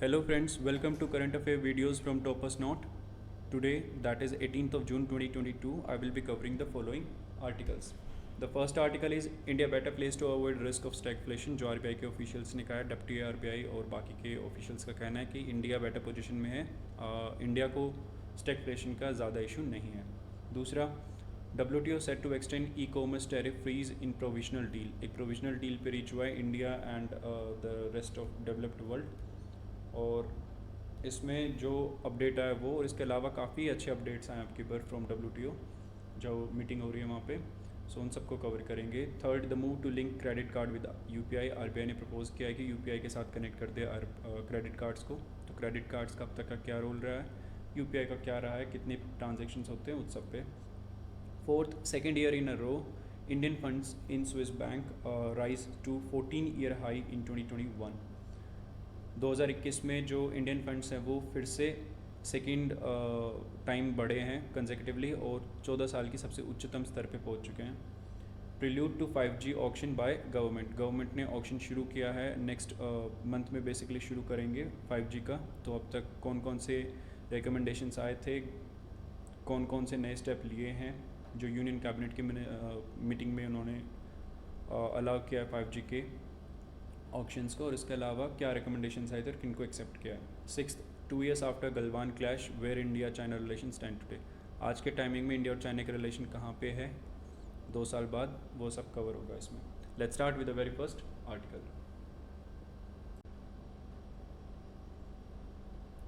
Hello friends, welcome to current affair videos from Topus Note. Today, that is 18th of June 2022, I will be covering the following articles. The first article is India better place to avoid risk of stagflation, जो RBI के officials ने कहा है. Deputy RBI और बाकी के officials का कहना है कि इंडिया बेटर पोजीशन में है. इंडिया को स्टैगफ्लेशन का ज़्यादा इशू नहीं है. दूसरा, WTO set to extend e commerce tariff freeze in provisional deal. एक प्रोविजनल डील पे रीच हुआ है India and the rest of developed world. और इसमें जो अपडेट आया वो और इसके अलावा काफ़ी अच्छे अपडेट्स आए आपके पर फ्रॉम WTO जो मीटिंग हो रही है वहाँ पे. सो उन सबको कवर करेंगे. Third, the move to link credit card with UPI. RBI ने प्रपोज किया है कि UPI के साथ कनेक्ट कर दे क्रेडिट कार्ड्स को. तो क्रेडिट कार्ड्स का अब तक का क्या रोल रहा है, UPI का क्या रहा है, कितने ट्रांजेक्शन्स होते हैं उस सब पे. Fourth, second year in a row Indian funds in Swiss bank rise to 14-year high in 2021. 2021 में जो इंडियन फंड्स हैं वो फिर से सेकेंड टाइम बढ़े हैं कंसेक्यूटिवली और 14 साल की सबसे उच्चतम स्तर पे पहुंच चुके हैं. Prelude to 5G auction by government ने ऑक्शन शुरू किया है. नेक्स्ट मंथ में बेसिकली शुरू करेंगे 5G का. तो अब तक कौन कौन से रिकमेंडेशंस आए थे, कौन कौन से नए स्टेप लिए हैं जो यूनियन कैबिनेट की मीटिंग में उन्होंने अलाउ किया 5G के ऑप्शंस को, और इसके अलावा क्या रिकमेंडेशंस आए थे किनको एक्सेप्ट किया है. Sixth, 2 years after Galwan clash where India China relation stand today. आज के टाइमिंग में इंडिया और चाइना के रिलेशन कहाँ पे है 2 साल बाद, वो सब कवर होगा इसमें. Let's start with the very first article.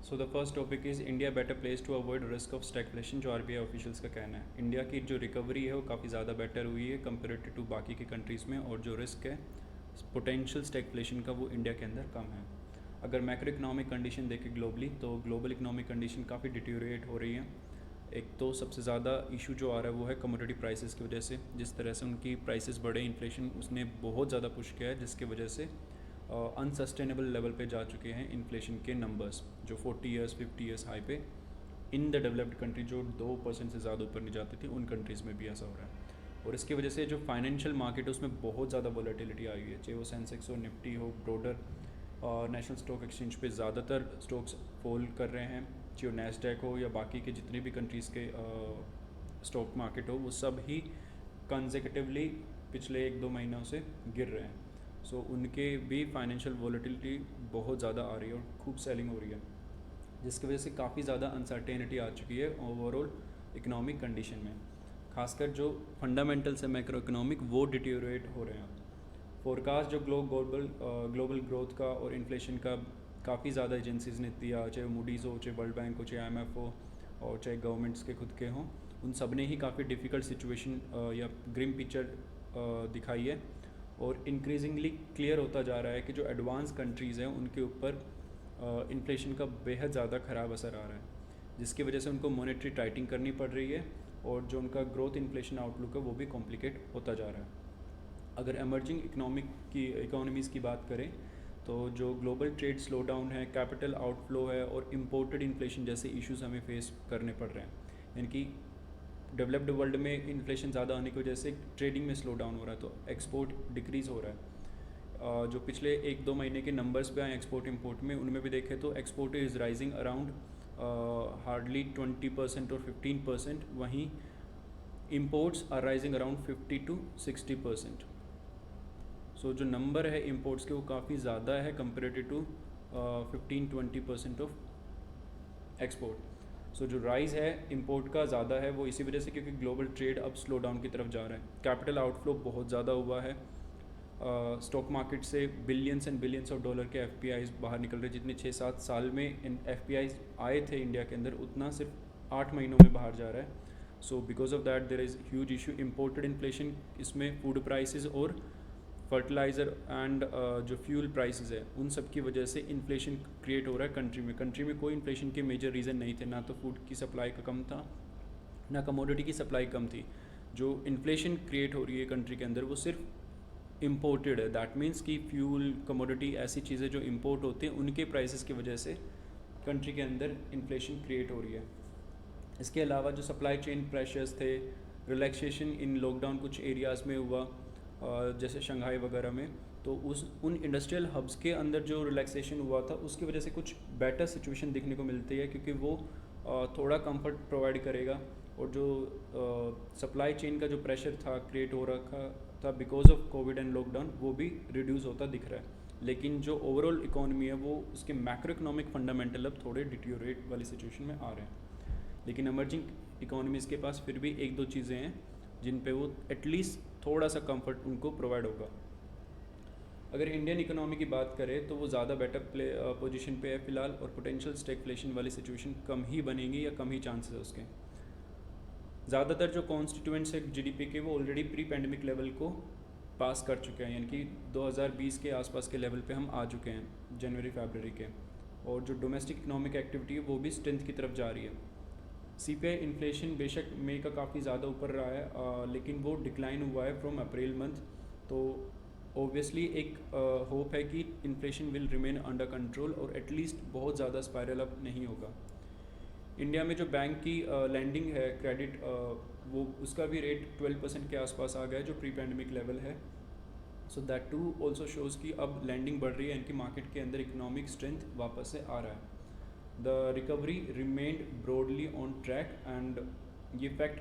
So the first topic is India better place to avoid risk of stagflation. जो आरबीआई ऑफिशियल्स का कहना है इंडिया की जो रिकवरी है वो काफ़ी ज़्यादा बेटर हुई है कंपेरेटिव टू बाकी के कंट्रीज़ में, और जो रिस्क है पोटेंशियल स्टैगफ्लेशन का वो इंडिया के अंदर कम है. अगर मैक्रो इकोनॉमिक कंडीशन देखें ग्लोबली तो ग्लोबल इकोनॉमिक कंडीशन काफ़ी डिटेरियोरेट हो रही है. एक तो सबसे ज़्यादा इशू जो आ रहा है वो है कमोडिटी प्राइसेस की वजह से. जिस तरह से उनकी प्राइसेस बढ़े, इन्फ्लेशन उसने बहुत ज़्यादा पुश किया है, जिसकी वजह से अनसस्टेनेबल लेवल पे जा चुके हैं इन्फ्लेशन के नंबर्स, जो 40 years 50 years हाई पे इन द डेवलप्ड कंट्री जो 2% से ज़्यादा ऊपर नहीं जाती थी, उन कंट्रीज़ में भी ऐसा हो रहा है. और इसकी वजह से जो फाइनेंशियल मार्केट है उसमें बहुत ज़्यादा वॉलेटिलिटी आई है, चाहे वो सेंसेक्स हो, निफ्टी हो, ब्रोडर नेशनल स्टॉक एक्सचेंज पे ज़्यादातर स्टॉक्स फॉल कर रहे हैं, चाहे वो नैस्डैक हो या बाकी के जितने भी कंट्रीज़ के स्टॉक मार्केट हो, वो सब ही कंसेक्यूटिवली पिछले 1-2 महीनों से गिर रहे हैं. सो उनके भी फाइनेंशियल वॉलेटिलिटी बहुत ज़्यादा आ रही है और खूब सेलिंग हो रही है, जिसकी वजह से काफ़ी ज़्यादा अनसर्टेनिटी आ चुकी है ओवरऑल इकोनॉमिक कंडीशन में. खासकर जो फंडामेंटल्स है मैक्रो इकोनॉमिक वो डिटेरियोरेट हो रहे हैं. फोरकास्ट जो ग्लोबल ग्रोथ का और इन्फ्लेशन का काफ़ी ज़्यादा एजेंसीज़ ने दिया, चाहे मूडीज़ हो, चाहे वर्ल्ड बैंक हो, चाहे IMF हो, और चाहे गवर्नमेंट्स के खुद के हों, उन सब ने ही काफ़ी डिफ़िकल्ट सिचुएशन या ग्रिम पिक्चर दिखाई है. और इंक्रीजिंगली क्लियर होता जा रहा है कि जो एडवांस कंट्रीज़ हैं उनके ऊपर इन्फ्लेशन का बेहद ज़्यादा ख़राब असर आ रहा है, जिसकी वजह से उनको मॉनेटरी टाइटिंग करनी पड़ रही है, और जो उनका ग्रोथ इन्फ्लेशन आउटलुक है वो भी कॉम्प्लिकेट होता जा रहा है. अगर एमर्जिंग इकोनॉमीज़ की बात करें तो जो ग्लोबल ट्रेड स्लो डाउन है, कैपिटल आउटफ्लो है और इम्पोर्टेड इन्फ्लेशन जैसे इश्यूज हमें फेस करने पड़ रहे हैं. यानी कि डेवलप्ड वर्ल्ड में इन्फ्लेशन ज़्यादा होने की वजह से ट्रेडिंग में स्लो डाउन हो रहा है, तो एक्सपोर्ट डिक्रीज़ हो रहा है. जो पिछले 1-2 महीने के नंबर्स पे आए एक्सपोर्ट इंपोर्ट में, उनमें भी देखें तो export is rising around hardly 20% और 15%. वहीं इंपोर्ट्स आर राइजिंग अराउंड 50-60%. सो जो नंबर है इंपोर्ट्स के वो काफ़ी ज़्यादा है कंपेरेटिव टू 15-20% ऑफ एक्सपोर्ट. सो जो राइज़ है इंपोर्ट का ज़्यादा है वो इसी वजह से क्योंकि ग्लोबल ट्रेड अब स्लो डाउन की तरफ जा रहा है. कैपिटल आउटफ्लो बहुत ज़्यादा हुआ है. स्टॉक मार्केट से billions and billions of dollar के FPIs बाहर निकल रहे. जितने 6-7 साल में इन FPIs आए थे इंडिया के अंदर, उतना सिर्फ 8 महीनों में बाहर जा रहा है. So because of that there is huge issue. Imported inflation, इसमें फूड प्राइसेस और फर्टिलाइज़र एंड जो फ्यूल प्राइसेस है उन सब की वजह से इन्फ्लेशन क्रिएट हो रहा है कंट्री में कोई इन्फ्लेशन के मेजर रीज़न नहीं थे, ना तो फूड की सप्लाई का कम था, ना कमोडिटी की सप्लाई कम थी. जो इन्फ्लेशन क्रिएट हो रही है कंट्री के अंदर वो सिर्फ इम्पोर्टेड है. दैट मीन्स कि फ्यूल, कमोडिटी, ऐसी चीज़ें जो इम्पोर्ट होती हैं उनके प्राइसेस की वजह से कंट्री के अंदर इन्फ्लेशन क्रिएट हो रही है. इसके अलावा जो सप्लाई चेन प्रेशर्स थे, रिलैक्सेशन इन लॉकडाउन कुछ एरियाज़ में हुआ जैसे शंघाई वगैरह में, तो उस उन इंडस्ट्रियल हब्स के अंदर जो रिलैक्सेशन हुआ था उसकी वजह से कुछ बेटर सिचुएशन देखने को मिलती है, क्योंकि वो थोड़ा कंफर्ट प्रोवाइड करेगा, और जो सप्लाई चेन का जो प्रेशर था क्रिएट हो रखा था because of Covid and lockdown, वो भी रिड्यूस होता दिख रहा है। लेकिन जो ओवरऑल इकोनॉमी है वो उसके मैक्रो इकोनॉमिक फंडामेंटल अब थोड़े डिटीरियोरेट वाली सिचुएशन में आ रहे हैं। लेकिन इमर्जिंग इकोनॉमीज़ के पास फिर भी एक दो चीज़ें हैं जिन पे वो एटलीस्ट थोड़ा सा कंफर्ट उनको प्रोवाइड होगा। अगर इंडियन इकोनॉमी की बात करें तो वो ज़्यादा बेटर पोजीशन पे है फ़िलहाल, और पोटेंशियल स्टैगफ्लेशन वाली सिचुएशन कम ही बनेगी या कम ही चांसेस है उसके। ज़्यादातर जो कॉन्स्टिट्यूएंट्स है जीडीपी के वो ऑलरेडी प्री पैंडमिक लेवल को पास कर चुके हैं, यानी कि 2020 के आसपास के लेवल पे हम आ चुके हैं जनवरी फरवरी के, और जो डोमेस्टिक इकोनॉमिक एक्टिविटी है वो भी स्ट्रेंथ की तरफ जा रही है। सीपीआई इन्फ्लेशन बेशक मई का काफ़ी ज़्यादा ऊपर रहा है, लेकिन वो डिक्लाइन हुआ है फ्रॉम अप्रैल मंथ, तो ऑब्वियसली एक होप है कि inflation will remain under control और एटलीस्ट बहुत ज़्यादा स्पायरल अप नहीं होगा। इंडिया में जो बैंक की लैंडिंग है क्रेडिट, वो उसका भी रेट 12% के आसपास आ गया है जो प्री पैंडमिक लेवल है। So that too also shows कि अब लैंडिंग बढ़ रही है, इनकी मार्केट के अंदर इकोनॉमिक स्ट्रेंथ वापस से आ रहा है। The recovery remained broadly on track, and ये फैक्ट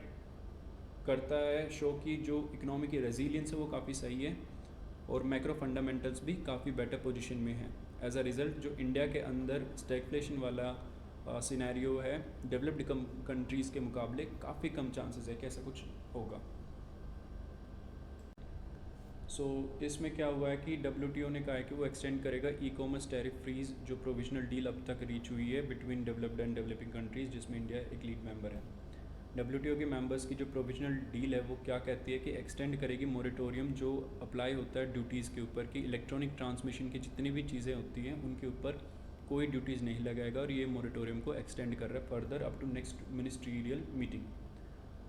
करता है शो कि जो इकोनॉमी की रेजिलियंस है वो काफ़ी सही है, और मैक्रो फंडामेंटल्स भी काफ़ी बेटर पोजीशन में है। एज अ रिज़ल्ट जो इंडिया के अंदर स्टैगफ्लेशन वाला सिनेरियो है डेवलप्ड कंट्रीज़ के मुकाबले काफ़ी कम चांसेस है कि ऐसा कुछ होगा। सो इसमें क्या हुआ है कि WTO ने कहा है कि वो एक्सटेंड करेगा ई कॉमर्स टैरिफ फ्रीज जो प्रोविजनल डील अब तक रीच हुई है between developed and developing countries, जिसमें इंडिया एक लीड मेंबर है। WTO के मेंबर्स की जो प्रोविजनल डील है वो क्या कहती है कि एक्सटेंड करेगी मोरेटोरियम जो अप्लाई होता है ड्यूटीज़ के ऊपर, कि इलेक्ट्रॉनिक ट्रांसमिशन की जितनी भी चीज़ें होती हैं उनके ऊपर कोई ड्यूटीज़ नहीं लगाएगा, और ये मोरेटोरियम को एक्सटेंड कर रहा है further up to next ministerial meeting.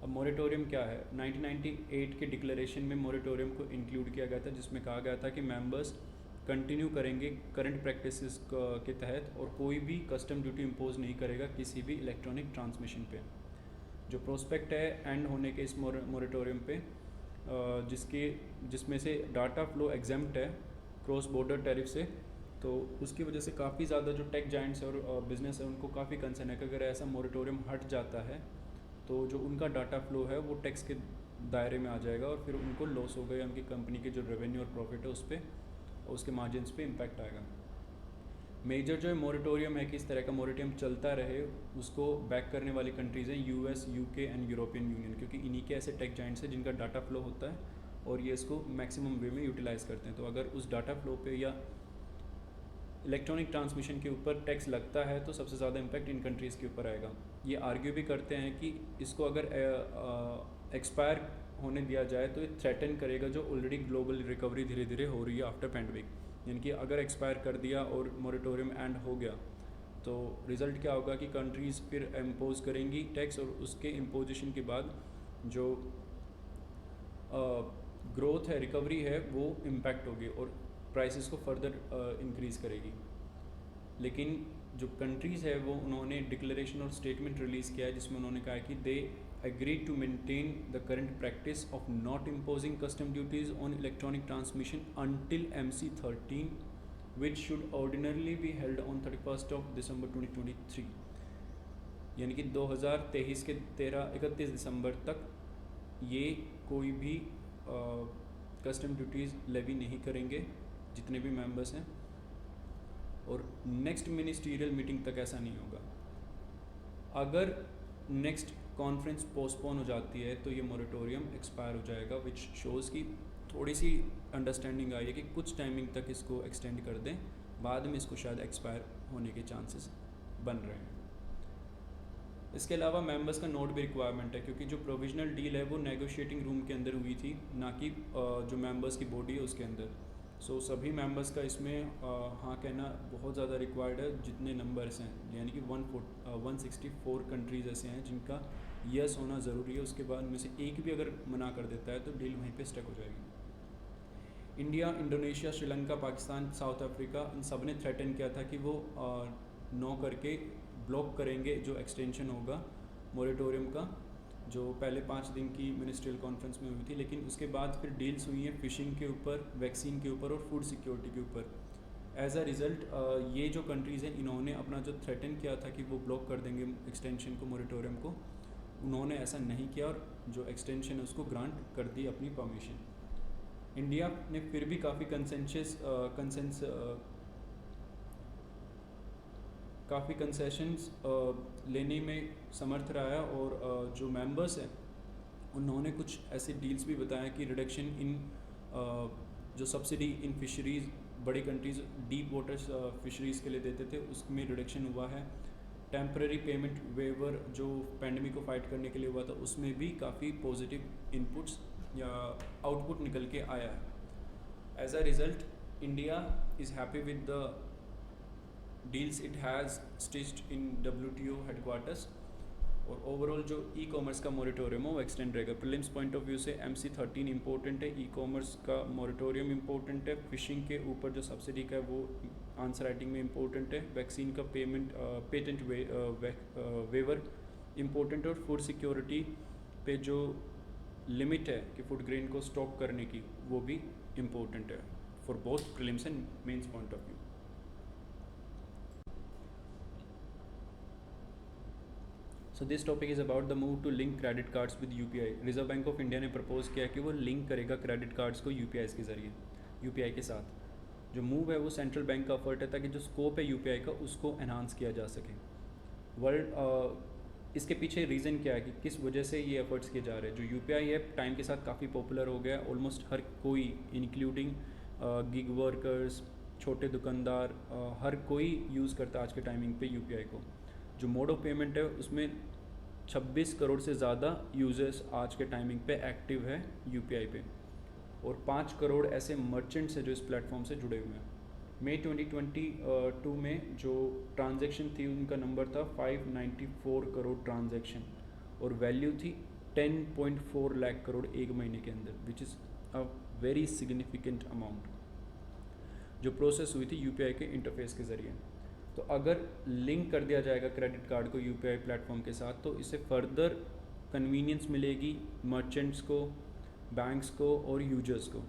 अब मोरेटोरियम क्या है? 1998 के डिक्लेरेशन में मोरेटोरियम को इंक्लूड किया गया था, जिसमें कहा गया था कि मेंबर्स कंटिन्यू करेंगे करंट प्रैक्टिसेस के तहत, और कोई भी कस्टम ड्यूटी इम्पोज नहीं करेगा किसी भी इलेक्ट्रॉनिक ट्रांसमिशन पे। जो प्रोस्पेक्ट है एंड होने के इस मोरेटोरियम पे, जिसमें से डाटा फ्लो एग्जेम्प्ट है क्रॉस बॉर्डर टैरिफ से, तो उसकी वजह से काफ़ी ज़्यादा जो टेक जाइंट्स और बिजनेस है उनको काफ़ी कंसर्न है कि अगर ऐसा मोरेटोरियम हट जाता है तो जो उनका डाटा फ्लो है वो टैक्स के दायरे में आ जाएगा, और फिर उनको लॉस हो गया, उनकी कंपनी के जो रेवेन्यू और प्रॉफिट है उस पर, उसके मार्जिन्स पे इम्पैक्ट आएगा। मेजर जो मोरेटोरियम है कि इस तरह का मोरेटोरियम चलता रहे, उसको बैक करने वाली कंट्रीज़ हैं US, UK and European union, क्योंकि इन्हीं के ऐसे टेक जाइंट्स हैं जिनका डाटा फ्लो होता है और ये इसको मैक्सिमम वे में यूटिलाइज़ करते हैं। तो अगर उस डाटा फ्लो पे या इलेक्ट्रॉनिक ट्रांसमिशन के ऊपर टैक्स लगता है तो सबसे ज़्यादा इम्पैक्ट इन कंट्रीज़ के ऊपर आएगा। ये आर्ग्यू भी करते हैं कि इसको अगर एक्सपायर होने दिया जाए तो ये थ्रेटन करेगा जो ऑलरेडी ग्लोबल रिकवरी धीरे धीरे हो रही है आफ्टर पैंडमिक। यानी कि अगर एक्सपायर कर दिया और मोरेटोरियम एंड हो गया तो रिज़ल्ट क्या होगा कि कंट्रीज़ फिर इम्पोज करेंगी टैक्स, और उसके इम्पोजिशन के बाद जो ग्रोथ है, रिकवरी है, वो इम्पैक्ट होगी और प्राइसेस को फर्दर इंक्रीज़ करेगी। लेकिन जो कंट्रीज़ है वो उन्होंने डिक्लेरेशन और स्टेटमेंट रिलीज़ किया है जिसमें उन्होंने कहा है कि दे agreed to maintain the current practice of not imposing custom duties on electronic transmission until MC13, which should ordinarily be held on 31st of December 2023। यानी कि 2023 के 31 दिसंबर तक ये कोई भी कस्टम ड्यूटीज़ लेवी नहीं करेंगे जितने भी मेंबर्स हैं, और नेक्स्ट मिनिस्ट्रियल मीटिंग तक ऐसा नहीं होगा। अगर नेक्स्ट कॉन्फ्रेंस पोस्टपोन हो जाती है तो ये मोरेटोरियम एक्सपायर हो जाएगा, विच शोज़ की थोड़ी सी अंडरस्टैंडिंग आई है कि कुछ टाइमिंग तक इसको एक्सटेंड कर दें, बाद में इसको शायद एक्सपायर होने के चांसेस बन रहे हैं। इसके अलावा मेंबर्स का नोट भी रिक्वायरमेंट है, क्योंकि जो प्रोविजनल डील है वो नेगोशिएटिंग रूम के अंदर हुई थी, ना कि जो मेंबर्स की बॉडी है उसके अंदर। सो सभी मेंबर्स का इसमें हाँ कहना बहुत ज़्यादा रिक्वायर्ड है जितने नंबर्स हैं, यानी कि 164 कंट्रीज़ ऐसे हैं जिनका यस होना ज़रूरी है। उसके बाद में से एक भी अगर मना कर देता है तो डील वहीं पे स्टक हो जाएगी। India, Indonesia, Sri Lanka, Pakistan, South Africa, इन सब ने थ्रेटन किया था कि वो नो करके ब्लॉक करेंगे जो एक्सटेंशन होगा मोरेटोरियम का, जो पहले 5 दिन की मिनिस्ट्रियल कॉन्फ्रेंस में हुई थी, लेकिन उसके बाद फिर डील्स हुई हैं फिशिंग के ऊपर, वैक्सीन के ऊपर और फूड सिक्योरिटी के ऊपर। एज अ रिज़ल्ट ये जो कंट्रीज़ हैं इन्होंने अपना जो थ्रेटन किया था कि वो ब्लॉक कर देंगे एक्सटेंशन को, मोरेटोरियम को, उन्होंने ऐसा नहीं किया और जो एक्सटेंशन है उसको ग्रांट कर दी अपनी परमिशन। इंडिया ने फिर भी काफ़ी काफ़ी कंसेशंस लेने में समर्थ रहा है और जो मेंबर्स हैं उन्होंने कुछ ऐसे डील्स भी बताया कि रिडक्शन इन जो सब्सिडी इन फिशरीज़ बड़ी कंट्रीज़ डीप वाटर्स फिशरीज़ के लिए देते थे उसमें रिडक्शन हुआ है। टेम्पररी पेमेंट वेवर जो पैंडमिक को फाइट करने के लिए हुआ था उसमें भी काफ़ी पॉजिटिव इनपुट्स या आउटपुट निकल के आया है। As a result India is happy with the deals it has stitched in WTO headquarters, और ओवरऑल जो ई कॉमर्स का मोरेटोरियम हो वो एक्सटेंड रहेगा। प्रीलिम्स पॉइंट ऑफ व्यू से MC13 इंपॉर्टेंट है, ई कॉमर्स का मोरेटोरियम इंपॉर्टेंट है, फिशिंग के ऊपर जो सब्सिडी का है वो आंसर राइटिंग में इंपॉर्टेंट है, वैक्सीन का पेटेंट वेवर इंपॉर्टेंट है, और फूड सिक्योरिटी पे जो लिमिट है कि फूड ग्रेन को स्टॉक करने की वो भी इम्पोर्टेंट है for both prelims and mains point of view. So this topic is about the move to link credit cards with UPI। Reserve Bank of India ने प्रपोज किया कि वो लिंक करेगा क्रेडिट कार्ड्स को UPI के ज़रिए, UPI के साथ। जो मूव है वो सेंट्रल बैंक का एफर्ट है ताकि जो स्कोप है UPI का उसको एनहांस किया जा सके। इसके पीछे रीज़न क्या है कि किस वजह से ये एफर्ट्स किए जा रहे हैं। जो UPI है टाइम के साथ काफ़ी पॉपुलर हो गया है, ऑलमोस्ट हर कोई इंक्लूडिंग गिग वर्कर्स, छोटे दुकानदार, हर कोई यूज़ करता है आज के टाइमिंग पे UPI को। जो मोड ऑफ पेमेंट है उसमें 26 करोड़ से ज़्यादा यूज़र्स आज के टाइमिंग पे एक्टिव है UPI पे, और 5 करोड़ ऐसे मर्चेंट्स हैं जो इस प्लेटफॉर्म से जुड़े हुए हैं। मई 2022 में जो ट्रांजैक्शन थी उनका नंबर था 594 करोड़ ट्रांजैक्शन, और वैल्यू थी 10.4 लाख करोड़ एक महीने के अंदर, which is a very significant amount जो प्रोसेस हुई थी UPI के इंटरफेस के ज़रिए। तो अगर लिंक कर दिया जाएगा क्रेडिट कार्ड को UPI प्लेटफॉर्म के साथ तो इससे फर्दर कन्वीनियंस मिलेगी मर्चेंट्स को, बैंक्स को और यूजर्स को,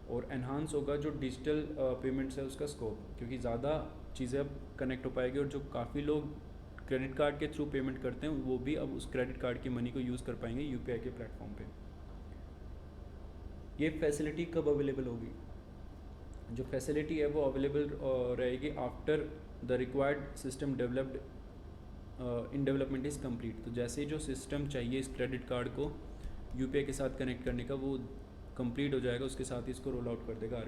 और एनहांस होगा जो डिजिटल पेमेंट्स है उसका स्कोप, क्योंकि ज़्यादा चीज़ें अब कनेक्ट हो पाएगी, और जो काफ़ी लोग क्रेडिट कार्ड के थ्रू पेमेंट करते हैं वो भी अब उस क्रेडिट कार्ड की मनी को यूज़ कर पाएंगे UPI के प्लेटफॉर्म पे। ये फैसिलिटी कब अवेलेबल होगी? जो फैसिलिटी है वो अवेलेबल रहेगी after the required system developed in development is complete. तो जैसे ही जो सिस्टम चाहिए इस क्रेडिट कार्ड को UPI के साथ कनेक्ट करने का वो कंप्लीट हो जाएगा, उसके साथ ही इसको रोल आउट कर देगा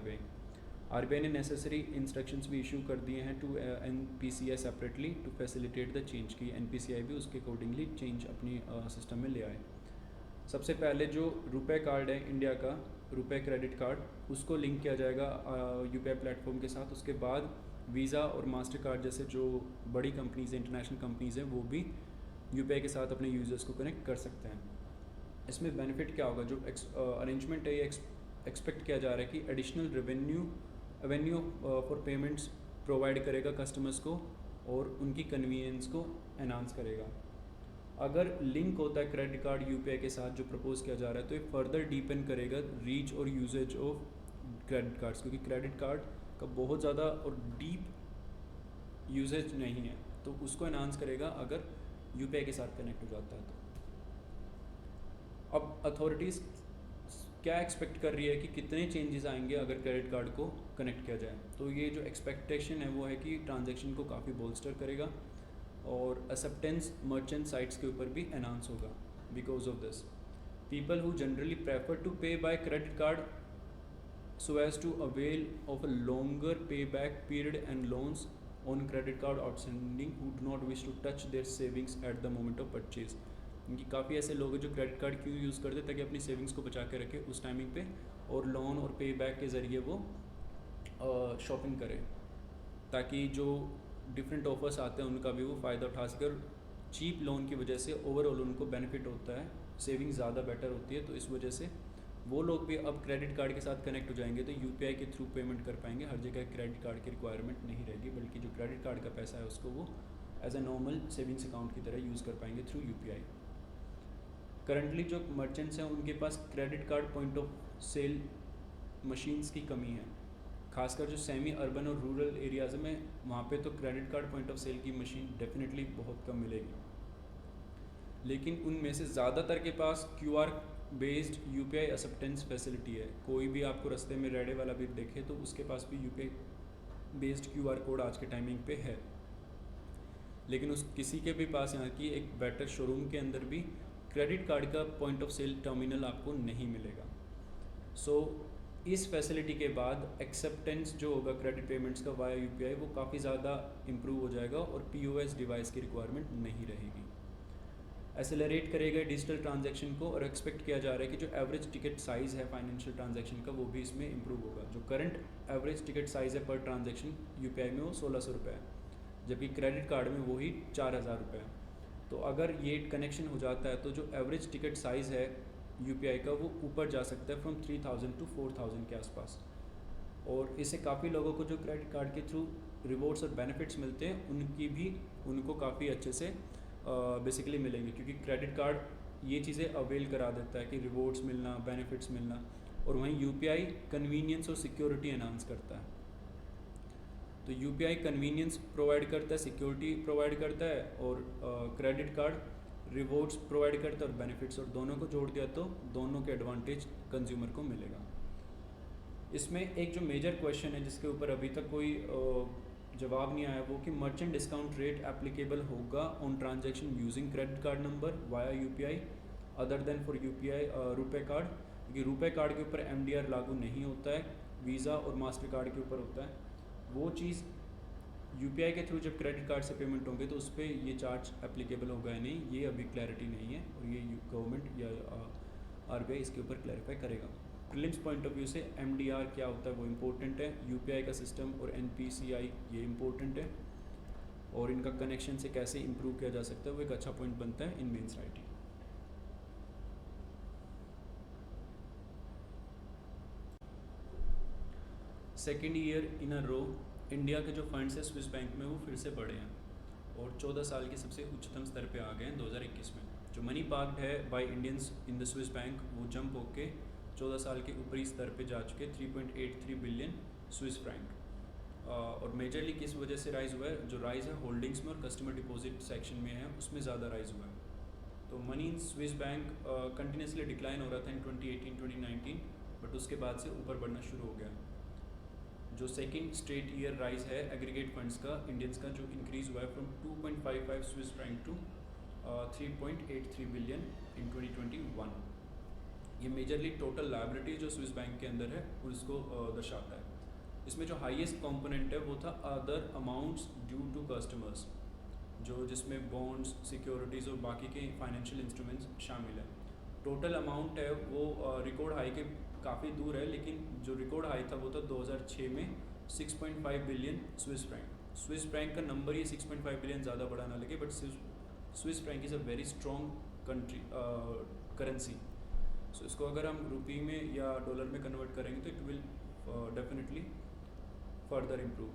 RBI ने नेसेसरी इंस्ट्रक्शंस भी इशू कर दिए हैं to NPCI separately to facilitate the change की। NPCI भी उसके अकॉर्डिंगली चेंज अपनी सिस्टम में ले आए। सबसे पहले जो रुपए कार्ड है इंडिया का, रुपए क्रेडिट कार्ड, उसको लिंक किया जाएगा UPI प्लेटफॉर्म के साथ। उसके बाद वीज़ा और मास्टर कार्ड जैसे जो बड़ी कंपनीज़ हैं, इंटरनेशनल कंपनीज़ हैं, वो भी UPI के साथ अपने यूज़र्स को कनेक्ट कर सकते हैं। इसमें बेनिफिट क्या होगा? जो अरेंजमेंट है ये एक्सपेक्ट किया जा रहा है कि additional revenue for payments provide करेगा कस्टमर्स को और उनकी कन्वीनियंस को एनहांस करेगा। अगर लिंक होता है क्रेडिट कार्ड UPI के साथ जो प्रपोज किया जा रहा है तो ये फर्दर डीपन करेगा रीच और यूजेज ऑफ क्रेडिट कार्ड्स, क्योंकि क्रेडिट कार्ड का बहुत ज़्यादा और डीप यूजेज नहीं है, तो उसको एनहांस करेगा अगर UPI के साथ कनेक्ट हो जाता है। तो अब अथॉरिटीज़ क्या एक्सपेक्ट कर रही है कि कितने चेंजेस आएंगे अगर क्रेडिट कार्ड को कनेक्ट किया जाए? तो ये जो एक्सपेक्टेशन है वो है कि ट्रांजैक्शन को काफ़ी बोल्स्टर करेगा और एक्सेप्टेंस मर्चेंट साइट्स के ऊपर भी एनहांस होगा। Because of this people who generally prefer to pay by credit card so as to avail of a longer payback period and loans on credit card outstanding who do not wish to touch their savings at the moment of purchase। क्योंकि काफ़ी ऐसे लोग हैं जो credit card क्यों use करते हैं? ताकि अपनी सेविंग्स को बचा के रखे उस टाइमिंग पे, और लोन और पे बैक के ज़रिए वो शॉपिंग करें, ताकि जो डिफरेंट ऑफर्स आते हैं उनका भी वो फ़ायदा उठा सके। और चीप लोन की वजह से ओवरऑल उनको बेनिफिट होता है, सेविंग ज़्यादा बेटर होती है। तो इस वजह से वो लोग भी अब क्रेडिट कार्ड के साथ कनेक्ट हो जाएंगे तो UPI के थ्रू पेमेंट कर पाएंगे। हर जगह क्रेडिट कार्ड की रिक्वायरमेंट नहीं रहेगी, बल्कि जो क्रेडिट कार्ड का पैसा है उसको वो as a normal savings account की तरह यूज़ कर पाएंगे थ्रू UPI। करंटली जो मर्चेंट्स हैं उनके पास credit card point of sale machines की कमी है, खासकर जो सेमी अर्बन और रूरल एरियाज़ में, वहाँ पे तो credit card point of sale की मशीन डेफिनेटली बहुत कम मिलेगी। लेकिन उनमें से ज़्यादातर के पास QR based UPI acceptance facility है। कोई भी आपको रास्ते में रेडे वाला भी देखे तो उसके पास भी UPI बेस्ड QR कोड आज के टाइमिंग पे है। लेकिन उस किसी के भी पास यहाँ की एक बेटर शोरूम के अंदर भी क्रेडिट कार्ड का पॉइंट ऑफ सेल टर्मिनल आपको नहीं मिलेगा। सो इस फैसिलिटी के बाद एक्सेप्टेंस जो होगा क्रेडिट पेमेंट्स का वाया UPI वो काफ़ी ज़्यादा इम्प्रूव हो जाएगा और POS डिवाइस की रिक्वायरमेंट नहीं रहेगी। एक्सेलरेट करेगा डिजिटल ट्रांजैक्शन को और एक्सपेक्ट किया जा रहा है कि जो एवरेज टिकट साइज़ है फाइनेंशियल ट्रांजैक्शन का वो भी इसमें इम्प्रूव होगा। जो करंट एवरेज टिकट साइज़ है पर ट्रांजैक्शन UPI में वो 1600 रुपये है, जबकि क्रेडिट कार्ड में वही 4000 रुपये है। तो अगर ये कनेक्शन हो जाता है तो जो एवरेज टिकट साइज़ है UPI का वो ऊपर जा सकता है फ्रॉम 3000 टू 4000 के आसपास। और इससे काफ़ी लोगों को जो क्रेडिट कार्ड के थ्रू रिवॉर्ड्स और बेनिफिट्स मिलते हैं उनको काफ़ी अच्छे से बेसिकली मिलेंगे, क्योंकि क्रेडिट कार्ड ये चीज़ें अवेल करा देता है कि रिवॉर्ड्स मिलना, बेनिफिट्स मिलना, और वहीं UPI कन्वीनियंस और सिक्योरिटी एनहांस करता है। तो UPI कन्वीनियंस प्रोवाइड करता है, सिक्योरिटी प्रोवाइड करता है, और क्रेडिट कार्ड रिवॉर्ड्स प्रोवाइड करता है और बेनिफिट्स, और दोनों को जोड़ दिया तो दोनों के एडवांटेज कंज्यूमर को मिलेगा। इसमें एक जो मेजर क्वेश्चन है जिसके ऊपर अभी तक कोई जवाब नहीं आया वो कि मर्चेंट डिस्काउंट रेट एप्लीकेबल होगा on transaction using credit card number via UPI other than for UPI रुपए कार्ड, क्योंकि रुपए कार्ड के ऊपर MDR लागू नहीं होता है, वीज़ा और मास्टर कार्ड के ऊपर होता है। वो चीज़ UPI के थ्रू जब क्रेडिट कार्ड से पेमेंट होंगे तो उस पर ये चार्ज एप्लीकेबल होगा या नहीं, ये अभी क्लैरिटी नहीं है, और ये गवर्नमेंट या RBI इसके ऊपर क्लैरिफाई करेगा। प्रीलिम्स पॉइंट ऑफ व्यू से MDR क्या होता है वो इम्पोर्टेंट है, UPI का सिस्टम और NPCI ये इम्पोर्टेंट है, और इनका कनेक्शन से कैसे इम्प्रूव किया जा सकता है वो एक अच्छा पॉइंट बनता है in mains writing. Second year in a row India के जो फंड्स है स्विस बैंक में वो फिर से बढ़े हैं और 14 साल के सबसे उच्चतम स्तर पे आ गए हैं 2021 में। जो मनी पार्क्ड है by Indians in the Swiss bank वो जंप होके 14 साल के ऊपरी स्तर पे जा चुके 3.83 बिलियन स्विस फ्रैंक। और मेजरली किस वजह से राइज़ हुआ है, जो राइज़ है होल्डिंग्स में और कस्टमर डिपॉजिट सेक्शन में है उसमें ज़्यादा राइज़ हुआ है। तो money in Swiss bank continuously decline हो रहा था इन 2018-2019, बट उसके बाद से ऊपर बढ़ना शुरू हो गया। जो सेकेंड स्ट्रेट ईयर राइज है एग्रीगेट फंड्स का इंडियंस का जो इंक्रीज़ हुआ है from 2.55 Swiss franc to 3.83 billion in 2021। ये मेजरली टोटल लायबिलिटी जो स्विस बैंक के अंदर है उसको दर्शाता है। इसमें जो हाईएस्ट कंपोनेंट है वो था other amounts due to customers, जो जिसमें बॉन्ड्स, सिक्योरिटीज़ और बाकी के फाइनेंशियल इंस्ट्रूमेंट्स शामिल है। टोटल अमाउंट है वो रिकॉर्ड हाई के काफ़ी दूर है, लेकिन जो रिकॉर्ड हाई था वो था 2006 में 6.5 billion Swiss franc. Swiss franc का नंबर ये 6.5 बिलियन ज़्यादा बड़ा ना लगे, but Swiss franc is a very strong country currency. So इसको अगर हम रुपी में या डॉलर में कन्वर्ट करेंगे तो it will definitely further improve.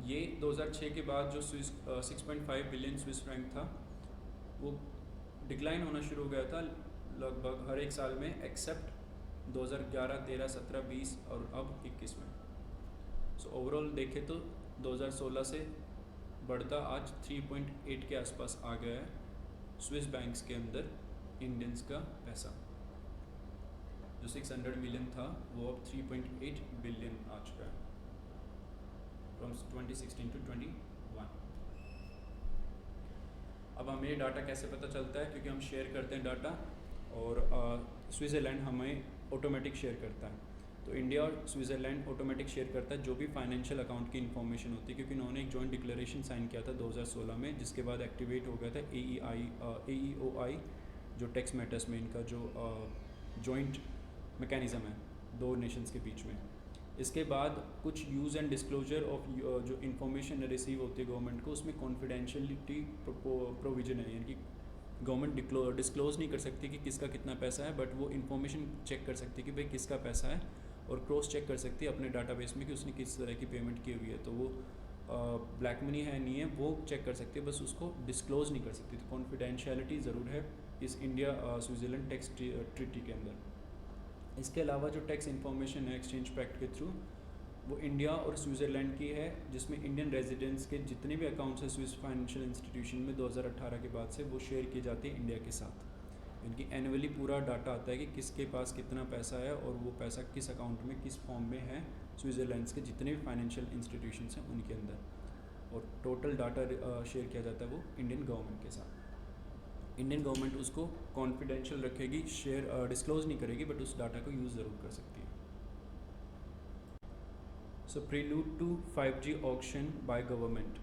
ये 2006 के बाद जो 6.5 बिलियन स्विस फ्रैंक था वो डिक्लाइन होना शुरू हो गया था लगभग हर एक साल में, एक्सेप्ट 2011, 13, 17, 20 और अब 21 में। सो ओवरऑल देखें तो 2016 से बढ़ता आज 3.8 के आसपास आ गया है स्विस बैंक्स के अंदर इंडियंस का पैसा। जो 600 मिलियन था वो अब 3.8 बिलियन आ चुका है फ्रॉम 2016 टू 21। अब हमें डाटा कैसे पता चलता है, क्योंकि हम शेयर करते हैं डाटा और स्विट्ज़रलैंड हमें ऑटोमेटिक शेयर करता है। तो इंडिया और स्विट्ज़रलैंड ऑटोमेटिक शेयर करता है जो भी फाइनेंशियल अकाउंट की इन्फॉर्मेशन होती है, क्योंकि उन्होंने एक जॉइंट डिक्लेरेशन साइन किया था 2016 में, जिसके बाद एक्टिवेट हो गया था AEOI जो टैक्स मैटर्स में इनका जो जॉइंट मैकेनिज़्म है दो नेशंस के बीच में। इसके बाद कुछ यूज़ एंड डिस्क्लोजर ऑफ जो इन्फॉर्मेशन रिसीव होती है गवर्नमेंट को, उसमें कॉन्फिडेंशियलिटी प्रोविजन है, यानी कि गवर्नमेंट डिस्क्लोज़ नहीं कर सकती कि किसका कितना पैसा है, बट वो इन्फॉर्मेशन चेक कर सकती है कि भाई किसका पैसा है, और क्रॉस चेक कर सकती है अपने डाटाबेस में कि उसने किस तरह की पेमेंट की हुई है। तो वो ब्लैक मनी है नहीं है वो चेक कर सकती है, बस उसको डिस्क्लोज़ नहीं कर सकती। तो कॉन्फिडेंशियलिटी ज़रूर है इस इंडिया स्विट्ज़रलैंड टैक्स ट्रीटी के अंदर। इसके अलावा जो टैक्स इन्फॉर्मेशन है एक्सचेंज पैक्ट के थ्रू वो इंडिया और स्विट्ज़रलैंड की है, जिसमें इंडियन रेजिडेंट्स के जितने भी अकाउंट्स हैं स्विस फाइनेंशियल इंस्टीट्यूशन में 2018 के बाद से वो शेयर किए जाते हैं इंडिया के साथ। इनकी एनुअली पूरा डाटा आता है कि किसके पास कितना पैसा है और वो पैसा किस अकाउंट में किस फॉर्म में है स्विट्ज़रलैंड के जितने भी फाइनेंशियल इंस्टीट्यूशंस हैं उनके अंदर, और टोटल डाटा शेयर किया जाता है वो इंडियन गवर्नमेंट के साथ। इंडियन गवर्नमेंट उसको कॉन्फिडेंशियल रखेगी, शेयर डिस्क्लोज नहीं करेगी, बट उस डाटा को यूज़ ज़रूर कर सकती है। So prelude to 5G auction by government.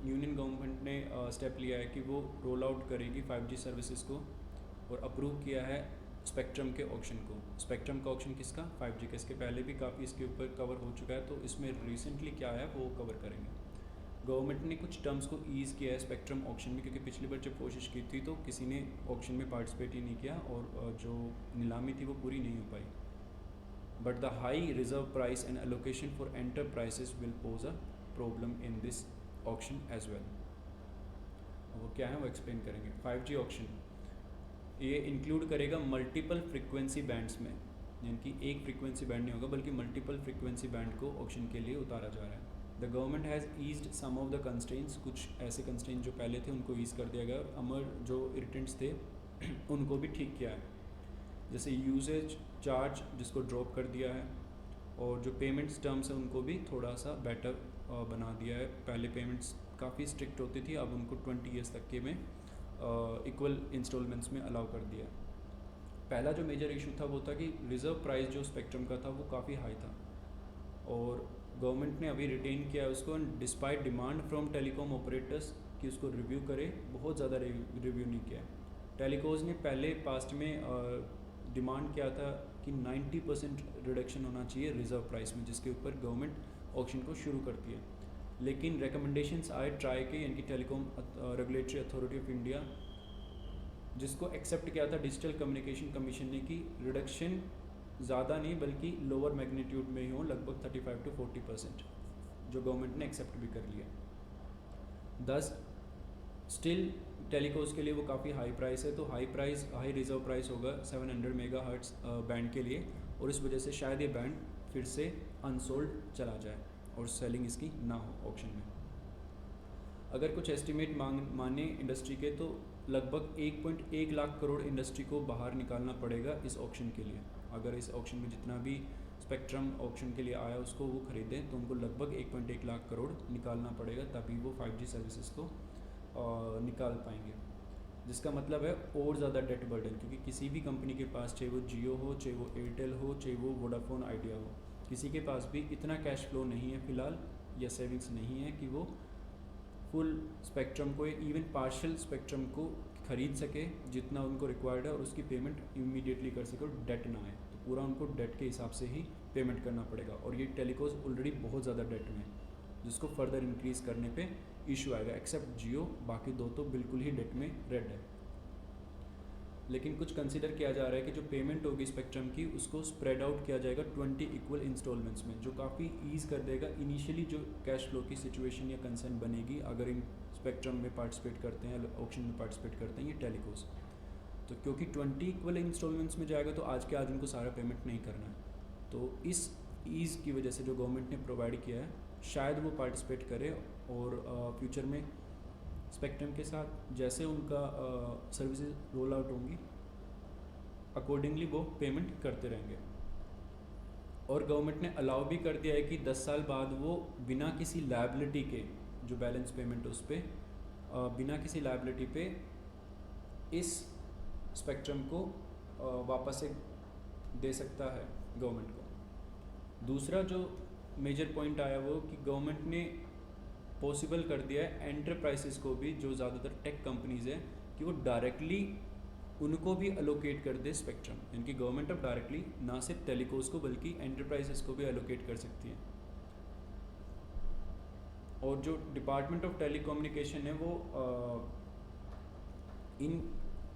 Union government ने स्टेप लिया है कि वो रोल आउट करेगी 5G सर्विसेज को, और अप्रूव किया है स्पेक्ट्रम के ऑक्शन को। स्पेक्ट्रम का ऑक्शन किसका? 5G का। इसके पहले भी काफ़ी इसके ऊपर कवर हो चुका है, तो इसमें रिसेंटली क्या है वो कवर करेंगे। गवर्नमेंट ने कुछ टर्म्स को ईज़ किया है स्पेक्ट्रम ऑक्शन में, क्योंकि पिछली बार जब कोशिश की थी तो किसी ने ऑक्शन में पार्टिसिपेट ही नहीं किया और जो नीलामी थी वो पूरी नहीं हो पाई। But the high reserve price and allocation for enterprises will pose a problem in this auction as well. वो क्या है वो एक्सप्लेन करेंगे। 5G ऑक्शन ये इंक्लूड करेगा मल्टीपल फ्रिक्वेंसी बैंड्स में, यानी कि एक फ्रिक्वेंसी बैंड नहीं होगा बल्कि मल्टीपल फ्रिक्वेंसी बैंड को ऑक्शन के लिए उतारा जा रहा है। The government has eased some of the constraints, कुछ ऐसे कंस्ट्रेंट जो पहले थे उनको ईज़ कर दिया गया, और अमर जो इरिटेंट्स थे उनको भी ठीक किया है, जैसे यूजेज चार्ज जिसको ड्रॉप कर दिया है, और जो पेमेंट्स टर्म्स हैं उनको भी थोड़ा सा बेटर बना दिया है। पहले पेमेंट्स काफ़ी स्ट्रिक्ट होती थी, अब उनको 20 ईयर्स तक के में इक्वल इंस्टॉलमेंट्स में अलाउ कर दिया। पहला जो मेजर इशू था वो था कि रिज़र्व प्राइस जो स्पेक्ट्रम का था वो काफ़ी हाई था, और गवर्नमेंट ने अभी रिटेन किया उसको, despite demand from telecom operators कि उसको रिव्यू करे, बहुत ज़्यादा रिव्यू नहीं किया। टेलीकॉज ने पहले पास्ट में डिमांड किया था कि 90% रिडक्शन होना चाहिए रिज़र्व प्राइस में, जिसके ऊपर गवर्नमेंट ऑक्शन को शुरू करती है। लेकिन रिकमेंडेशंस आए ट्राई के, यानी कि telecom regulatory authority of India, जिसको एक्सेप्ट किया था डिजिटल कम्युनिकेशन कमीशन ने, कि रिडक्शन ज़्यादा नहीं बल्कि लोअर मैग्नीट्यूड में ही हो, लगभग 35 to 40%, जो गवर्नमेंट ने एक्सेप्ट भी कर लिया। 10 स्टिल टेलीकॉज के लिए वो काफ़ी हाई प्राइस है, तो हाई रिजर्व प्राइस होगा 700 मेगाहर्ट्ज़ बैंड के लिए, और इस वजह से शायद ये बैंड फिर से अनसोल्ड चला जाए और सेलिंग इसकी ना हो ऑक्शन में। अगर कुछ एस्टिमेट माने इंडस्ट्री के, तो लगभग 1.1 लाख करोड़ इंडस्ट्री को बाहर निकालना पड़ेगा इस ऑक्शन के लिए। अगर इस ऑक्शन में जितना भी स्पेक्ट्रम ऑक्शन के लिए आया उसको वो ख़रीदें तो उनको लगभग 1.1 लाख करोड़ निकालना पड़ेगा, तभी वो 5G सर्विसेज को निकाल पाएंगे। जिसका मतलब है और ज़्यादा डेट बर्डन, क्योंकि किसी भी कंपनी के पास, चाहे वो जियो हो, चाहे वो एयरटेल हो, चाहे वो वोडाफोन आइडिया हो, किसी के पास भी इतना कैश फ्लो नहीं है फ़िलहाल, या सेविंग्स नहीं है कि वो फुल स्पेक्ट्रम को, इवन पार्शियल स्पेक्ट्रम को ख़रीद सके जितना उनको रिक्वायर्ड है, और उसकी पेमेंट इमीडिएटली कर सके और डेट ना आए। तो पूरा उनको डेट के हिसाब से ही पेमेंट करना पड़ेगा, और ये टेलीकॉज ऑलरेडी बहुत ज़्यादा डेट में है, जिसको फर्दर इंक्रीज़ करने पे इशू आएगा। एक्सेप्ट जियो, बाकी दो तो बिल्कुल ही डेट में रेड है। लेकिन कुछ कंसिडर किया जा रहा है कि जो पेमेंट होगी स्पेक्ट्रम की उसको स्प्रेड आउट किया जाएगा 20 इक्वल इंस्टॉलमेंट्स में, जो काफ़ी ईज़ कर देगा इनिशियली जो कैश फ्लो की सिचुएशन या कंसर्न बनेगी अगर इन स्पेक्ट्रम में पार्टिसिपेट करते हैं, ऑक्शन में पार्टिसिपेट करते हैं ये टेलीकॉज। तो क्योंकि 20 इक्वल इंस्टॉलमेंट्स में जाएगा तो आज के आज उनको सारा पेमेंट नहीं करना है, तो इस ईज़ की वजह से जो गवर्नमेंट ने प्रोवाइड किया है शायद वो पार्टिसिपेट करे, और फ्यूचर में स्पेक्ट्रम के साथ जैसे उनका सर्विसेज रोल आउट होंगी अकॉर्डिंगली वो पेमेंट करते रहेंगे। और गवर्नमेंट ने अलाउ भी कर दिया है कि 10 साल बाद वो बिना किसी लायबिलिटी के, जो बैलेंस पेमेंट उस पर बिना किसी लायबिलिटी पे इस स्पेक्ट्रम को वापस से दे सकता है गवर्नमेंट को। दूसरा जो मेजर पॉइंट आया वो कि गवर्नमेंट ने पॉसिबल कर दिया है एंटरप्राइजेस को भी, जो ज़्यादातर टेक कंपनीज़ हैं, कि वो डायरेक्टली उनको भी अलोकेट कर दे स्पेक्ट्रम, इनकी गवर्नमेंट अब डायरेक्टली ना सिर्फ टेलीकॉज को बल्कि एंटरप्राइजेस को भी अलोकेट कर सकती है। और जो डिपार्टमेंट ऑफ टेलीकम्युनिकेशन है वो इन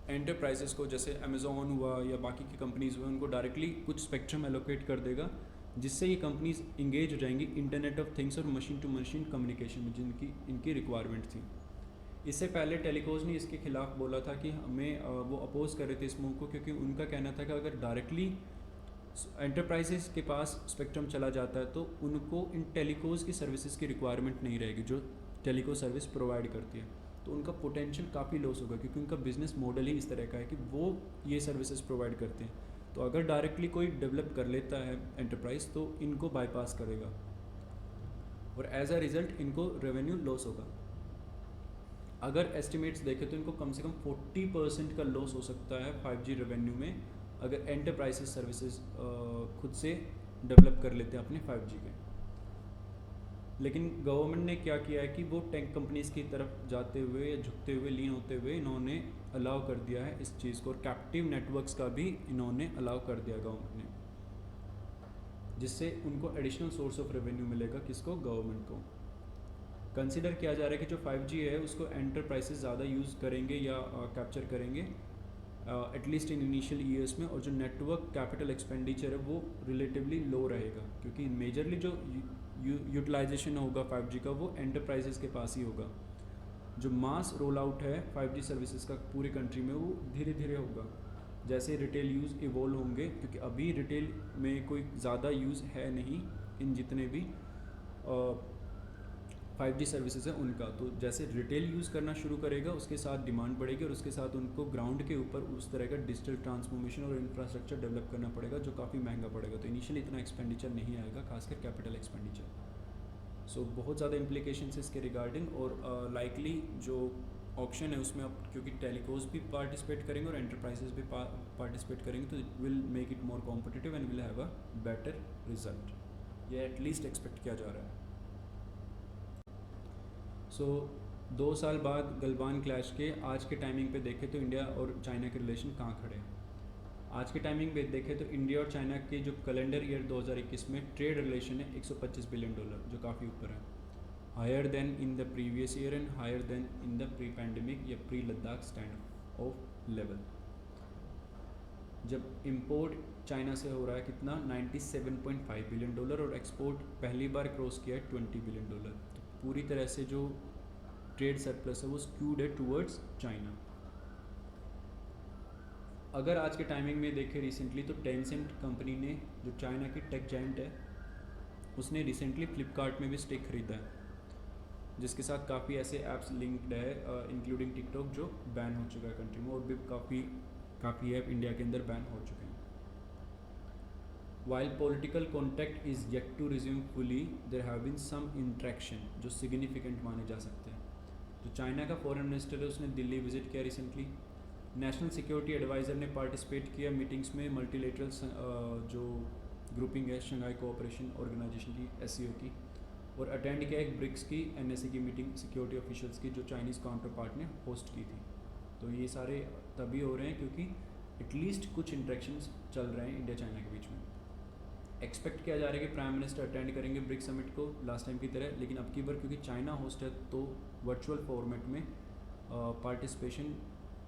एंटरप्राइजेस को, जैसे अमेज़ॉन हुआ या बाकी की कंपनीज़ हुए, उनको डायरेक्टली कुछ स्पेक्ट्रम एलोकेट कर देगा, जिससे ये कंपनीज इंगेज हो जाएंगी इंटरनेट ऑफ थिंग्स और मशीन टू मशीन कम्युनिकेशन में, जिनकी इनकी रिक्वायरमेंट थी। इससे पहले टेलीकोज ने इसके खिलाफ बोला था कि हमें वो अपोज कर रहे थे इस मूव को, क्योंकि उनका कहना था कि अगर डायरेक्टली एंटरप्राइजेस के पास स्पेक्ट्रम चला जाता है तो उनको इन टेलीकोज की सर्विसेज की रिक्वायरमेंट नहीं रहेगी जो टेलीको सर्विस प्रोवाइड करती है। तो उनका पोटेंशियल काफ़ी लॉस होगा, क्योंकि उनका बिजनेस मॉडल ही इस तरह का है कि वो ये सर्विसेज प्रोवाइड करते हैं। तो अगर डायरेक्टली कोई डेवलप कर लेता है एंटरप्राइज तो इनको बाईपास करेगा और एज अ रिज़ल्ट इनको रेवेन्यू लॉस होगा। अगर एस्टिमेट्स देखें तो इनको कम से कम 40% का लॉस हो सकता है 5G रेवेन्यू में, अगर एंटरप्राइजेस सर्विसेज खुद से डेवलप कर लेते हैं अपने 5G के। लेकिन गवर्नमेंट ने क्या किया है कि वो टेक कंपनीज़ की तरफ जाते हुए या झुकते हुए, लीन होते हुए इन्होंने अलाउ कर दिया है इस चीज़ को, और कैप्टिव नेटवर्क्स का भी इन्होंने अलाउ कर दिया गवर्नमेंट ने, जिससे उनको एडिशनल सोर्स ऑफ रेवेन्यू मिलेगा। किसको? गवर्नमेंट को। कंसिडर किया जा रहा है कि जो 5G है उसको एंटरप्राइजेस ज़्यादा यूज़ करेंगे या कैप्चर करेंगे एटलीस्ट इन इनिशियल ईयर्स में, और जो नेटवर्क कैपिटल एक्सपेंडिचर है वो रिलेटिवली लो रहेगा, क्योंकि मेजरली जो यूटिलाइजेशन होगा 5G का वो एंटरप्राइजेस के पास ही होगा। जो मास रोल आउट है 5G सर्विसेज का पूरी कंट्री में वो धीरे धीरे होगा, जैसे रिटेल यूज़ इवॉल्व होंगे, क्योंकि अभी रिटेल में कोई ज़्यादा यूज़ है नहीं इन जितने भी 5G सर्विसेज है उनका। तो जैसे रिटेल यूज़ करना शुरू करेगा उसके साथ डिमांड बढ़ेगी, और उसके साथ उनको ग्राउंड के ऊपर उस तरह का डिजिटल ट्रांसफॉर्मेशन और इंफ्रास्ट्रक्चर डेवलप करना पड़ेगा जो काफ़ी महंगा पड़ेगा। तो इनिशियली इतना एक्सपेंडिचर नहीं आएगा, खासकर कैपिटल एक्सपेंडिचर। सो बहुत ज़्यादा इम्प्लीकेशंस इसके रिगार्डिंग, और लाइकली जो ऑप्शन है उसमें अब क्योंकि टेलीकोज भी पार्टिसिपेट करेंगे और एंटरप्राइजेस भी पार्टिसिपेट करेंगे, तो it will make it more competitive and will have a better result, ये एटलीस्ट एक्सपेक्ट किया जा रहा है। सो 2 साल बाद गलवान क्लैश के आज के टाइमिंग पे देखें तो इंडिया और चाइना के रिलेशन कहाँ खड़े हैं। आज के टाइमिंग पे देखें तो इंडिया और चाइना के जो कैलेंडर ईयर 2021 में ट्रेड रिलेशन है $125 बिलियन, जो काफ़ी ऊपर है, higher than in the previous year and higher than in the pre pandemic या pre Ladakh stand off level. जब इंपोर्ट चाइना से हो रहा है कितना $97.5 बिलियन, और एक्सपोर्ट पहली बार क्रॉस किया है $20 बिलियन। तो पूरी तरह से जो ट्रेड सरप्लस है वो स्क्यूड है टूवर्ड्स चाइना। अगर आज के टाइमिंग में देखें रिसेंटली तो टेंसेंट कंपनी ने, जो चाइना की टेक जायंट है, उसने रिसेंटली फ्लिपकार्ट में भी स्टेक खरीदा है, जिसके साथ काफ़ी ऐसे ऐप्स लिंक्ड है इंक्लूडिंग टिकटॉक जो बैन हो चुका है कंट्री में, और भी काफ़ी ऐप इंडिया के अंदर बैन हो चुके हैं। While political contact is yet to resume fully, there have been some interaction जो significant माने जा सकते हैं। जो चाइना का फॉरेन मिनिस्टर है उसने दिल्ली विजिट किया रिसेंटली। नेशनल सिक्योरिटी एडवाइज़र ने पार्टिसिपेट किया मीटिंग्स में, मल्टीलेटरल जो ग्रुपिंग है शंघाई कोऑपरेशन ऑर्गेनाइजेशन की, SCO की, और अटेंड किया एक ब्रिक्स की NSA की मीटिंग सिक्योरिटी ऑफिशियल्स की जो चाइनीज़ काउंटर पार्ट ने होस्ट की थी। तो ये सारे तभी हो रहे हैं क्योंकि एटलीस्ट कुछ इंट्रैक्शंस चल रहे हैं इंडिया चाइना के बीच में। एक्सपेक्ट किया जा रहा है कि प्राइम मिनिस्टर अटेंड करेंगे ब्रिक्स समिट को लास्ट टाइम की तरह, लेकिन अब की बार क्योंकि चाइना होस्ट है तो वर्चुअल फॉर्मेट में पार्टिसिपेशन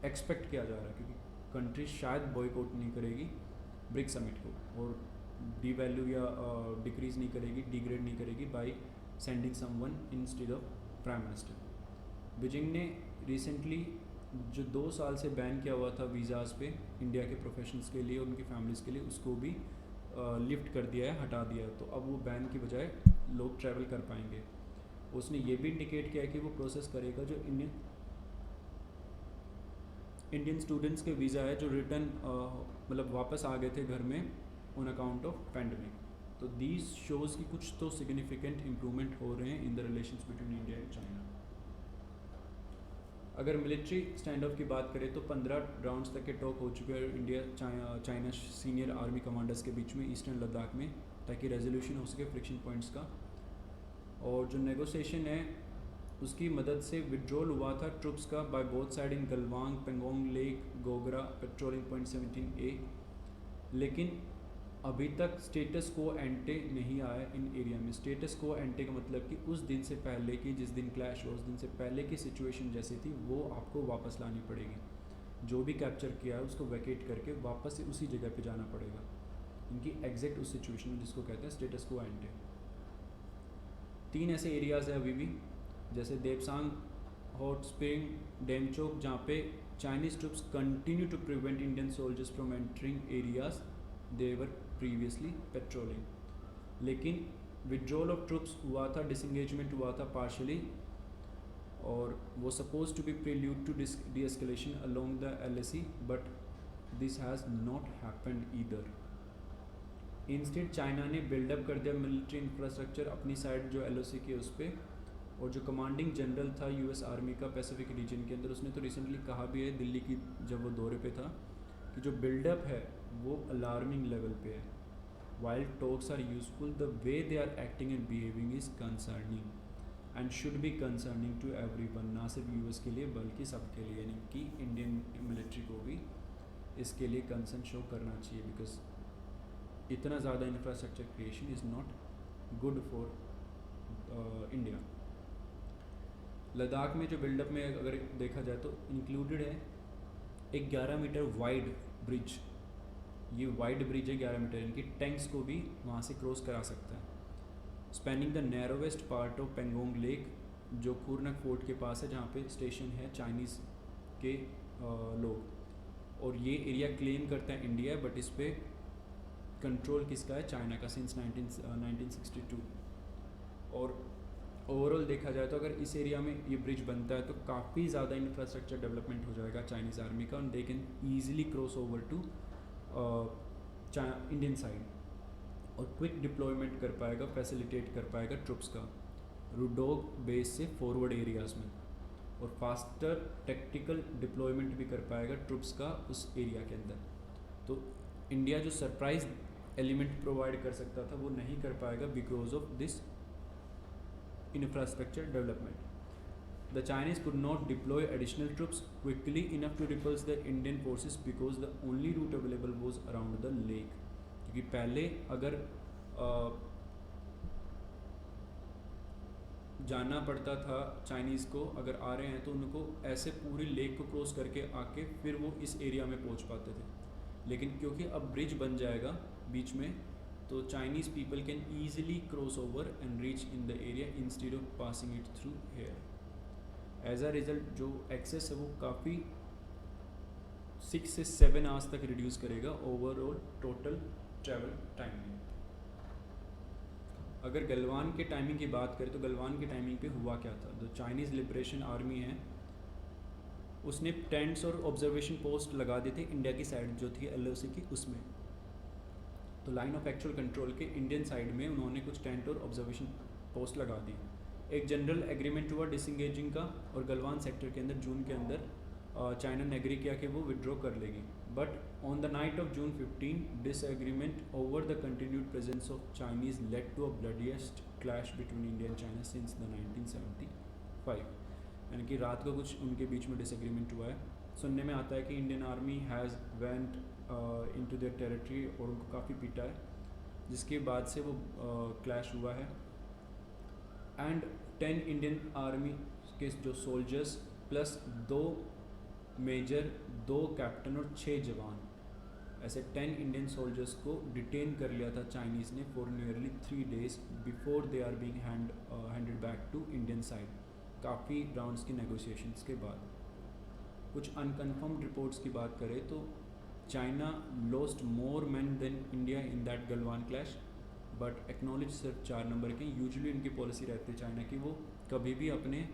एक्सपेक्ट किया जा रहा है, क्योंकि कंट्री शायद बॉयकॉट नहीं करेगी ब्रिक्स समिट को, और डीवैल्यू या डिक्रीज़ नहीं करेगी, डिग्रेड नहीं करेगी by sending someone instead of prime minister. Beijing ने रिसेंटली जो 2 साल से बैन किया हुआ था वीज़ाज़ पे इंडिया के प्रोफेशनल्स के लिए और उनकी फैमिलीज़ के लिए, उसको भी लिफ्ट कर दिया है, हटा दिया है। तो अब वो बैन की बजाय लोग ट्रैवल कर पाएंगे। उसने ये भी इंडिकेट किया है कि वो प्रोसेस करेगा जो इंडियन स्टूडेंट्स के वीज़ा है जो रिटर्न मतलब वापस आ गए थे घर में ऑन अकाउंट ऑफ पैंडमिक। तो दीज शोज़ की कुछ तो सिग्निफिकेंट इम्प्रूवमेंट हो रहे हैं in the relations between India and China. अगर मिलिट्री स्टैंड ऑफ की बात करें तो 15 राउंड्स तक के टॉक हो चुके हैं India China senior army commanders के बीच में ईस्टर्न लद्दाख में, ताकि रेजोल्यूशन हो सके फ्रिक्शन पॉइंट्स का। और जो नेगोशिएशन है उसकी मदद से विड्रॉल हुआ था ट्रुप्स का by both side in Galwan, Pangong lake, Gogra patrolling point 17A, लेकिन अभी तक स्टेटस को एंटे नहीं आया इन एरिया में। स्टेटस को एंटे का मतलब कि उस दिन से पहले की, जिस दिन क्लैश हो उस दिन से पहले की सिचुएशन जैसी थी वो आपको वापस लानी पड़ेगी। जो भी कैप्चर किया है उसको वैकेट करके वापस से उसी जगह पे जाना पड़ेगा, इनकी एग्जैक्ट उस सिचुएशन में, जिसको कहते हैं स्टेटस को एंटे। 3 ऐसे एरियाज़ हैं अभी भी, जैसे देवसांग हॉट स्प्रिंग डेमचोक, जहाँ पे Chinese troops continue to prevent Indian soldiers from entering areas they were previously patrolling. लेकिन विड्रॉल ऑफ ट्रुप्स हुआ था, डिसंगेजमेंट हुआ था पार्शली, और वो suppose to be prelude to de escalation along the LAC, but this has not happened either. Instead China ने buildup कर दिया मिलिट्री इंफ्रास्ट्रक्चर अपनी साइड जो LOC की उस पर, और जो कमांडिंग जनरल था US आर्मी का पैसिफिक रीजन के अंदर, उसने तो रिसेंटली कहा भी है दिल्ली की जब वो दौरे पे था कि जो बिल्डअप है वो अलार्मिंग लेवल पे है। While talks are useful, the way they are acting and behaving is concerning and should be concerning to everyone, ना सिर्फ US के लिए बल्कि सबके लिए, यानी कि इंडियन मिलिट्री को भी इसके लिए कंसर्न शो करना चाहिए, बिकॉज इतना ज़्यादा infrastructure creation is not good for India. Ladakh में जो बिल्डअप में अगर देखा जाए तो इंक्लूडेड है एक 11 मीटर वाइड ब्रिज। ये वाइड ब्रिज है 11 मीटर, इनकी टैंक्स को भी वहाँ से क्रॉस करा सकता है। Spanning the narrowest part of Pangong lake, जो खुरनक फोर्ट के पास है, जहाँ पे स्टेशन है चाइनीज़ के लोग, और ये एरिया क्लेम करता है इंडिया, बट इस पर कंट्रोल किसका है? चाइना का, सिंस 1962। और ओवरऑल देखा जाए तो अगर इस एरिया में ये ब्रिज बनता है तो काफ़ी ज़्यादा इंफ्रास्ट्रक्चर डेवलपमेंट हो जाएगा चाइनीज़ आर्मी का, and they can easily cross over to Indian side, और क्विक डिप्लॉयमेंट कर पाएगा, फैसिलिटेट कर पाएगा ट्रुप्स का रुडोग बेस से फॉरवर्ड एरियाज़ में, और फास्टर टेक्टिकल डिप्लॉयमेंट भी कर पाएगा ट्रुप्स का उस एरिया के अंदर। तो इंडिया जो सरप्राइज एलिमेंट प्रोवाइड कर सकता था वो नहीं कर पाएगा because of this infrastructure development. The Chinese could not deploy additional troops quickly enough to repulse the Indian forces because the only route available was around the lake. क्योंकि पहले अगर जाना पड़ता था चाइनीज़ को, अगर आ रहे हैं तो उनको ऐसे पूरी लेक को क्रॉस करके आके फिर वो इस एरिया में पहुंच पाते थे। लेकिन क्योंकि अब ब्रिज बन जाएगा बीच में, तो Chinese people can easily cross over and reach in the area instead of passing it through here. As a result जो एक्सेस है वो काफ़ी 6 से 7 आवर्स तक रिड्यूस करेगा ओवरऑल टोटल ट्रैवल टाइम में। अगर गलवान के टाइमिंग की बात करें तो गलवान के टाइमिंग पे हुआ क्या था? जो चाइनीज़ लिबरेशन आर्मी है उसने टेंट्स और ऑब्जर्वेशन पोस्ट लगा दिए थे इंडिया की साइड जो थी LOC की, उसमें तो लाइन ऑफ एक्चुअल कंट्रोल के इंडियन साइड में उन्होंने कुछ टेंट और ऑब्जर्वेशन पोस्ट लगा दी। एक जनरल एग्रीमेंट हुआ डिसंगेजिंग का, और गलवान सेक्टर के अंदर जून के अंदर चाइना ने एग्री किया कि वो विड्रॉ कर लेगी। But on the night of June 15 disagreement over the continued presence of Chinese led to a bloodiest clash between India and China since the 1975। यानी कि रात को कुछ उनके बीच में डिसएग्रीमेंट हुआ है। सुनने में आता है कि Indian army has went into their territory और उनको काफ़ी पीटा है, जिसके बाद से वो क्लैश हुआ है। एंड 10 इंडियन आर्मी के जो सोल्जर्स प्लस 2 मेजर, 2 कैप्टन और 6 जवान, ऐसे 10 इंडियन सोल्जर्स को डिटेन कर लिया था चाइनीज़ ने for nearly 3 days before they are being handed back to Indian side, काफ़ी राउंड्स की नेगोशिएशंस के बाद। कुछ अनकन्फर्म्ड रिपोर्ट्स की बात करें तो China lost more man than India in that Galwan clash, but acknowledge सिर्फ 4 नंबर के। यूजुअली उनकी पॉलिसी रहती है चाइना की, वो कभी भी अपने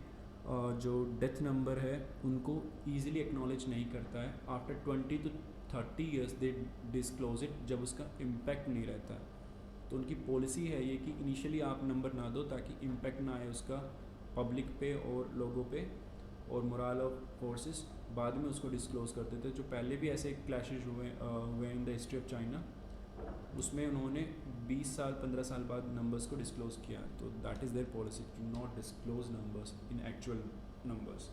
जो डेथ नंबर है उनको ईजिली एक्नॉलेज नहीं करता है। After 20 to 30 years they disclose it, जब उसका इम्पैक्ट नहीं रहता है। तो उनकी पॉलिसी है ये कि इनिशियली आप नंबर ना दो ताकि इम्पैक्ट ना आए उसका पब्लिक पे और लोगों पे और मोरल ऑफ फोर्सेस, बाद में उसको डिस्क्लोज करते थे। जो पहले भी ऐसे क्लैशेज हुए in the history of China, उसमें उन्होंने 20 साल 15 साल बाद नंबर्स को डिस्क्लोज किया। तो that is their policy to not disclose numbers in actual numbers.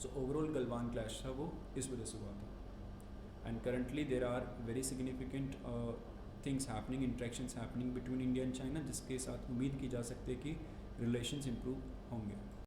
So overall Galwan clash था वो इस वजह से हुआ था। And currently there are very significant things happening, interactions happening between India and China, जिसके साथ उम्मीद की जा सकती है कि रिलेशंस इम्प्रूव होंगे।